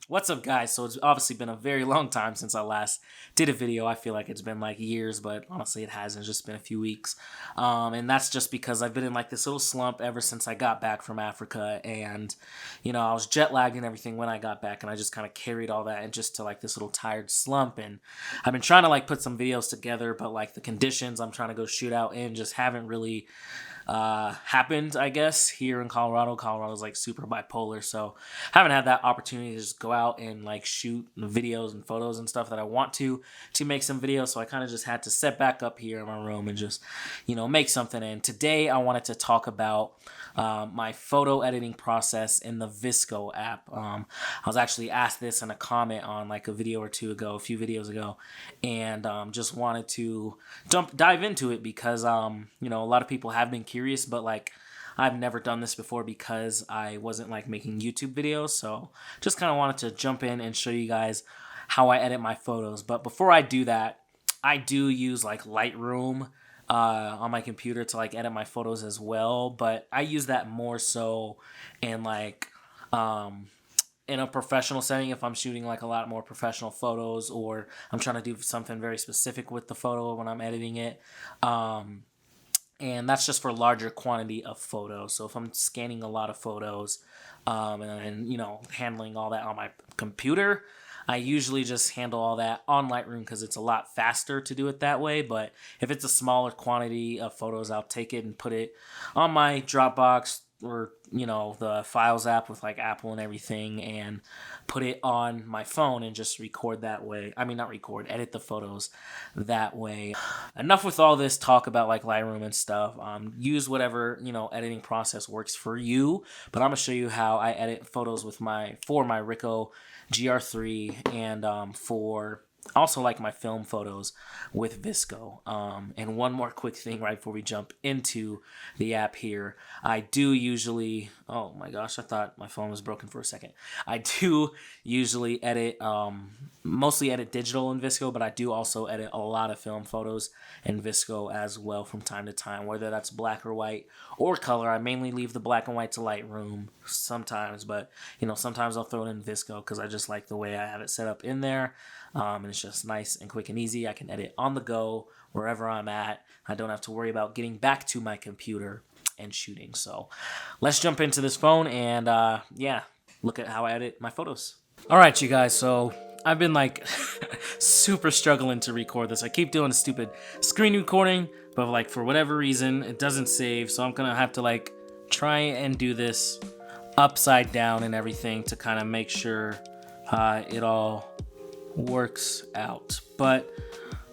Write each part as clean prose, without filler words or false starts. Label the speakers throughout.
Speaker 1: What's up, guys? So it's obviously been a very long time since I last did a video. I feel like it's been like years, but honestly it hasn't. It's just been a few weeks. And that's just because I've been in like this little slump ever since I got back from Africa. And, I was jet lagged and everything when I got back, and I just kind of carried all that and just to like this little tired slump. And I've been trying to like put some videos together, but like the conditions I'm trying to go shoot out in just haven't really happened, I guess, here in Colorado. Colorado's like super bipolar, so haven't had that opportunity to just go out and like shoot videos and photos and stuff that I want to make some videos. So I kind of just had to set back up here in my room and just make something. And today I wanted to talk about my photo editing process in the VSCO app. I was actually asked this in a comment on like a video or two ago, a few videos ago, and just wanted to dive into it because a lot of people have been curious, but like I've never done this before because I wasn't like making YouTube videos. So just kind of wanted to jump in and show you guys how I edit my photos. But before I do that, I do use like Lightroom on my computer to like edit my photos as well. But I use that more so in like in a professional setting, if I'm shooting like a lot more professional photos, or I'm trying to do something very specific with the photo when I'm editing it. And that's just for larger quantity of photos. So if I'm scanning a lot of photos, and handling all that on my computer, I usually just handle all that on Lightroom because it's a lot faster to do it that way. But if it's a smaller quantity of photos, I'll take it and put it on my Dropbox or the Files app with like Apple and everything, and put it on my phone and just record that way. I mean, not record, edit the photos that way. Enough with all this talk about like Lightroom and stuff. Use whatever editing process works for you. But I'm gonna show you how I edit photos with my Ricoh GR3, and for also like my film photos with VSCO. And one more quick thing right before we jump into the app here. I do usually, oh my gosh, I thought my phone was broken for a second. I do usually edit, mostly edit digital in VSCO, but I do also edit a lot of film photos in VSCO as well from time to time, whether that's black or white or color. I mainly leave the black and white to Lightroom sometimes, but sometimes I'll throw it in VSCO because I just like the way I have it set up in there. And it's just nice and quick and easy. I can edit on the go wherever I'm at. I don't have to worry about getting back to my computer and shooting. So let's jump into this phone and look at how I edit my photos. All right, you guys. So I've been like super struggling to record this. I keep doing a stupid screen recording, but like for whatever reason, it doesn't save. So I'm going to have to like try and do this upside down and everything to kind of make sure it all works out. But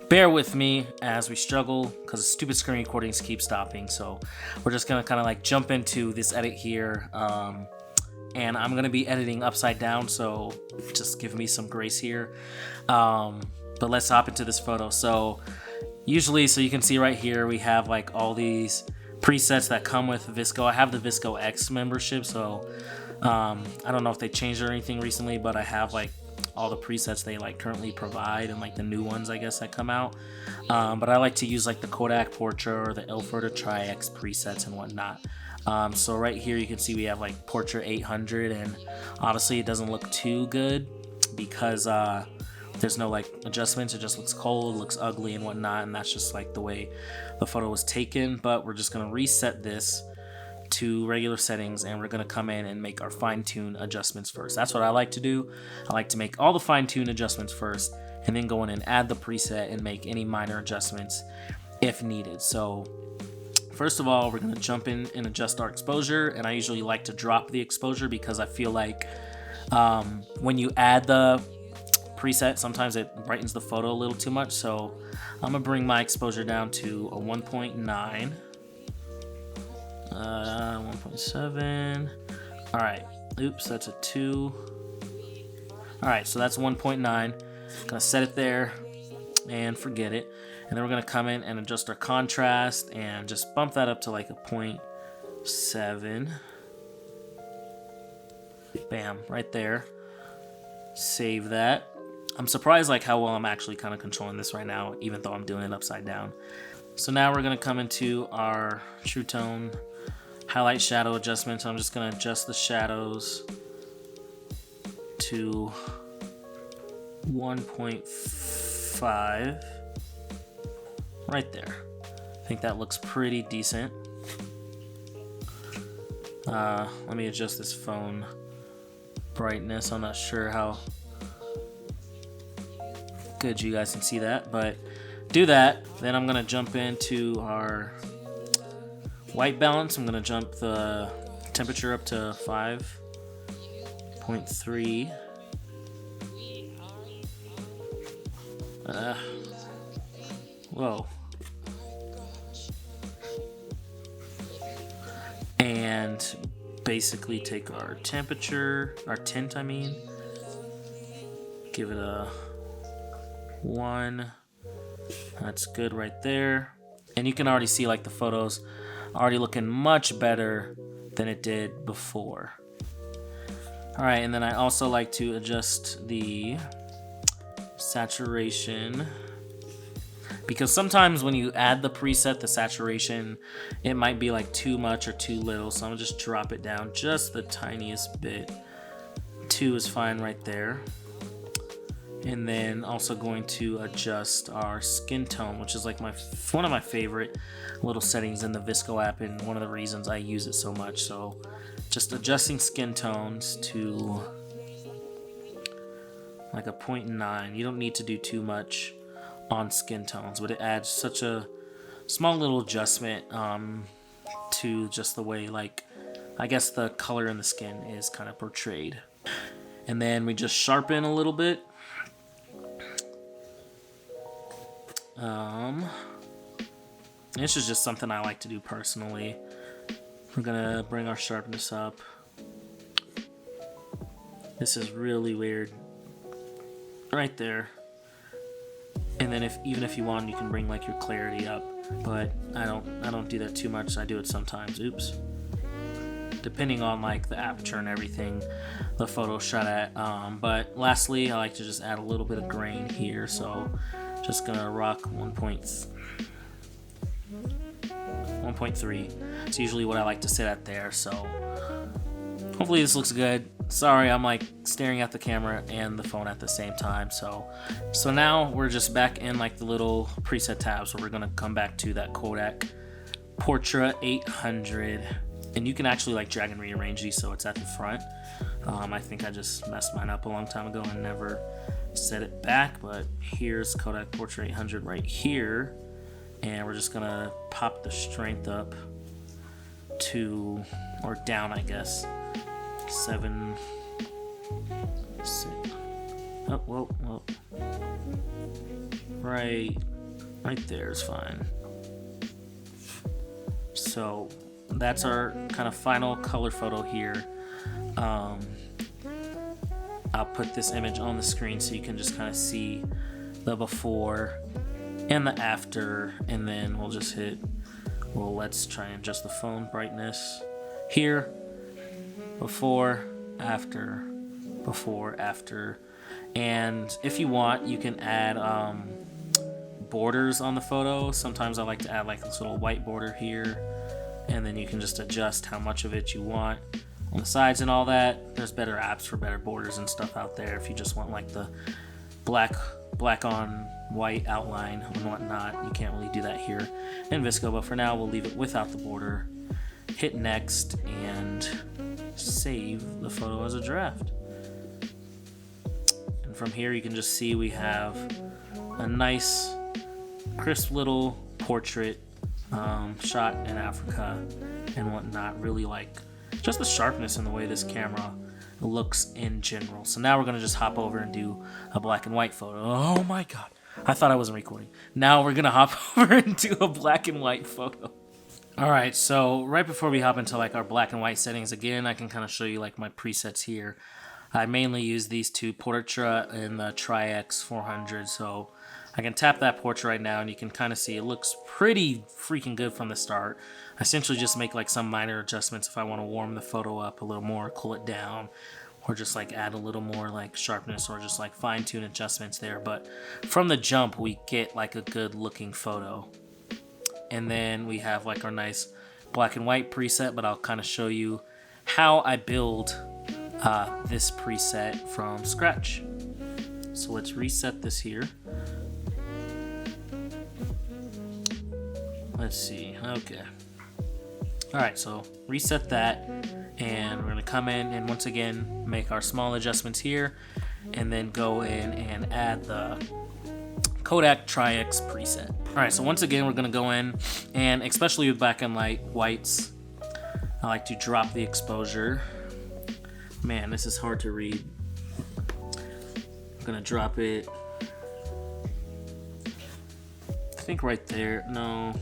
Speaker 1: bear with me as we struggle because the stupid screen recordings keep stopping. So we're just gonna kind of like jump into this edit here, and I'm gonna be editing upside down, so just give me some grace here. But let's hop into this photo. So usually, so you can see right here we have like all these presets that come with VSCO. I have the VSCO X membership, so I don't know if they changed or anything recently, but I have like all the presets they like currently provide, and like the new ones I guess that come out. But I like to use like the Kodak Portrait or the Ilford Tri-X presets and whatnot. So right here you can see we have like Portrait 800, and obviously it doesn't look too good because there's no like adjustments. It just looks cold, looks ugly and whatnot, and that's just like the way the photo was taken. But we're just gonna reset this to regular settings, and we're going to come in and make our fine-tune adjustments first. That's what I like to do. I like to make all the fine-tune adjustments first, and then go in and add the preset and make any minor adjustments if needed. So first of all, we're going to jump in and adjust our exposure, and I usually like to drop the exposure because I feel like when you add the preset, sometimes it brightens the photo a little too much. So I'm going to bring my exposure down to a 1.9. 1.7. All right. Oops, that's a 2. All right, so that's 1.9. Gonna set it there and forget it. And then we're gonna come in and adjust our contrast and just bump that up to like a 0.7. Bam, right there. Save that. I'm surprised like how well I'm actually kind of controlling this right now, even though I'm doing it upside down. So now we're gonna come into our True Tone highlight shadow adjustment. So I'm just gonna adjust the shadows to 1.5 right there. I think that looks pretty decent. Let me adjust this phone brightness. I'm not sure how good you guys can see that, but do that. Then I'm gonna jump into our white balance. I'm gonna jump the temperature up to 5.3. Whoa. And basically take our temperature, our tint I mean, give it a 1. That's good right there. And you can already see like the photos already looking much better than it did before. Alright, and then I also like to adjust the saturation, because sometimes when you add the preset, the saturation, it might be like too much or too little, so I'm gonna just drop it down just the tiniest bit. 2 is fine right there. And then also going to adjust our skin tone, which is like one of my favorite little settings in the VSCO app, and one of the reasons I use it so much. So just adjusting skin tones to like a 0.9. You don't need to do too much on skin tones, but it adds such a small little adjustment to just the way, like, I guess the color in the skin is kind of portrayed. And then we just sharpen a little bit. This is just something I like to do personally. We're gonna bring our sharpness up. This is really weird. Right there. And then even if you want, you can bring like your clarity up. But I don't do that too much. I do it sometimes. Oops. Depending on like the aperture and everything the photo shot at. But lastly, I like to just add a little bit of grain here. So just gonna rock 1.3. It's usually what I like to sit at there. So hopefully this looks good. Sorry, I'm like staring at the camera and the phone at the same time. So now we're just back in like the little preset tab. So we're gonna come back to that Kodak Portra 800, and you can actually like drag and rearrange these so it's at the front. I think I just messed mine up a long time ago and never set it back, but here's Kodak Portra 800 right here, and we're just gonna pop the strength up to, or down I guess, 7, 6. Oh, whoa. Right there is fine. So that's our kind of final color photo here. I'll put this image on the screen so you can just kind of see the before and the after, and then we'll just hit, well, let's try and adjust the phone brightness here. Before, after, and if you want, you can add borders on the photo. Sometimes I like to add like this little white border here, and then you can just adjust how much of it you want on the sides and all that. There's better apps for better borders and stuff out there if you just want like the black on white outline and whatnot. You can't really do that here in VSCO, but for now we'll leave it without the border. Hit next and save the photo as a draft. And from here you can just see we have a nice crisp little portrait shot in Africa and whatnot. Really like just the sharpness in the way this camera looks in general. So now we're gonna just hop over and do a black and white photo. Oh my god, I thought I wasn't recording. Now we're gonna hop over and do a black and white photo. Alright, so right before we hop into like our black and white settings again, I can kind of show you like my presets here. I mainly use these two, Portra and the Tri-X 400, so I can tap that portrait right now and you can kind of see it looks pretty freaking good from the start. I essentially just make like some minor adjustments if I want to warm the photo up a little more, cool it down, or just like add a little more like sharpness or just like fine tune adjustments there. But from the jump we get like a good looking photo. And then we have like our nice black and white preset, but I'll kind of show you how I build this preset from scratch. So let's reset this here. Let's see. Okay. Alright, so reset that, and we're going to come in and once again make our small adjustments here, and then go in and add the Kodak Tri-X preset. Alright, so once again we're going to go in, and especially with black and whites, I like to drop the exposure. Man, this is hard to read. I'm going to drop it, I think right there. No.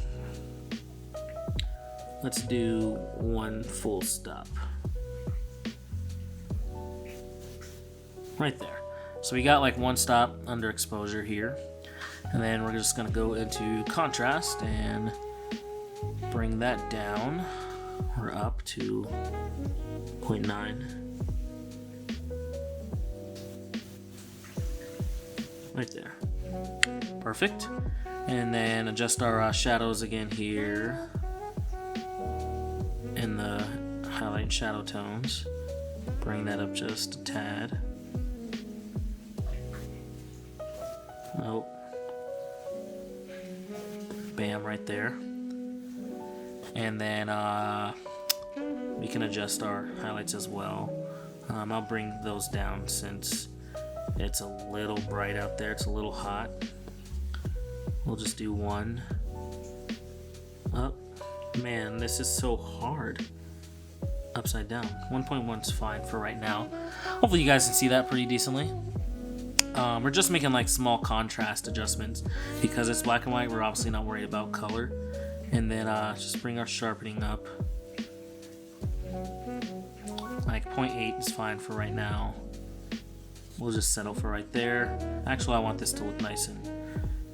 Speaker 1: Let's do one full stop. Right there. So we got like one stop under exposure here. And then we're just gonna go into contrast and bring that down or up to 0.9. Right there. Perfect. And then adjust our shadows again here. In the highlight and shadow tones, bring that up just a tad. Nope. Bam, right there. And then we can adjust our highlights as well. I'll bring those down since it's a little bright out there. It's a little hot. We'll just do one. Up. Man, this is so hard. Upside down. 1.1 is fine for right now. Hopefully you guys can see that pretty decently. We're just making like small contrast adjustments because it's black and white. We're obviously not worried about color. And then just bring our sharpening up. Like 0.8 is fine for right now. We'll just settle for right there. Actually, I want this to look nice and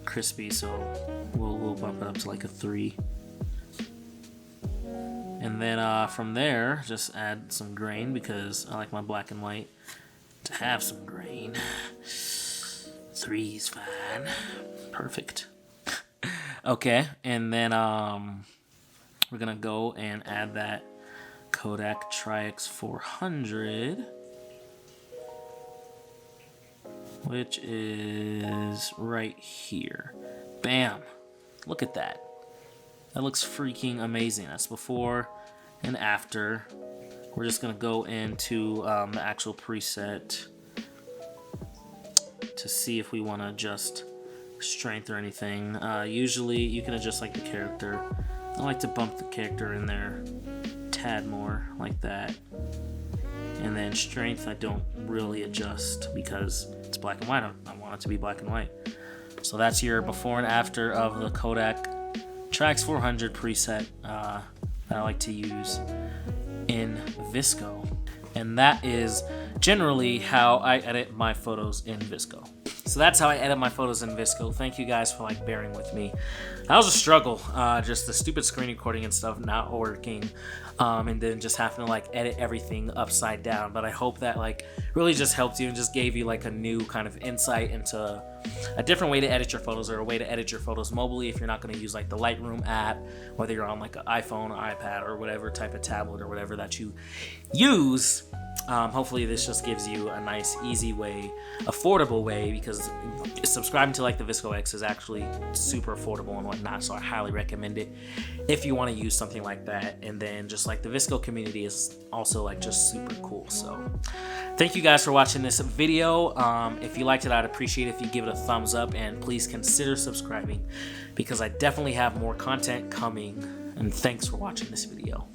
Speaker 1: crispy, so we'll bump it up to like a 3. And then from there, just add some grain because I like my black and white to have some grain. 3 is fine. Perfect. Okay, and then we're gonna go and add that Kodak Tri-X 400, which is right here. Bam! Look at that. That looks freaking amazing. That's before and after. We're just gonna go into the actual preset to see if we want to adjust strength or anything. Usually you can adjust like the character. I like to bump the character in there a tad more like that. And then strength I don't really adjust because it's black and white. I want it to be black and white. So that's your before and after of the Kodak Tri-X 400 preset that I like to use in VSCO. And that is generally how I edit my photos in VSCO. So that's how I edit my photos in VSCO. Thank you guys for like bearing with me. That was a struggle, just the stupid screen recording and stuff not working, and then just having to like edit everything upside down. But I hope that like really just helped you and just gave you like a new kind of insight into a different way to edit your photos, or a way to edit your photos mobily if you're not going to use like the Lightroom app, whether you're on like an iPhone or iPad or whatever type of tablet or whatever that you use. Hopefully this just gives you a nice, easy way, affordable way, because subscribing to like the VSCO X is actually super affordable and whatnot, so I highly recommend it if you want to use something like that. And then just like the VSCO community is also like just super cool. So thank you guys for watching this video. If you liked it, I'd appreciate it if you give it a thumbs up, and please consider subscribing because I definitely have more content coming. And thanks for watching this video.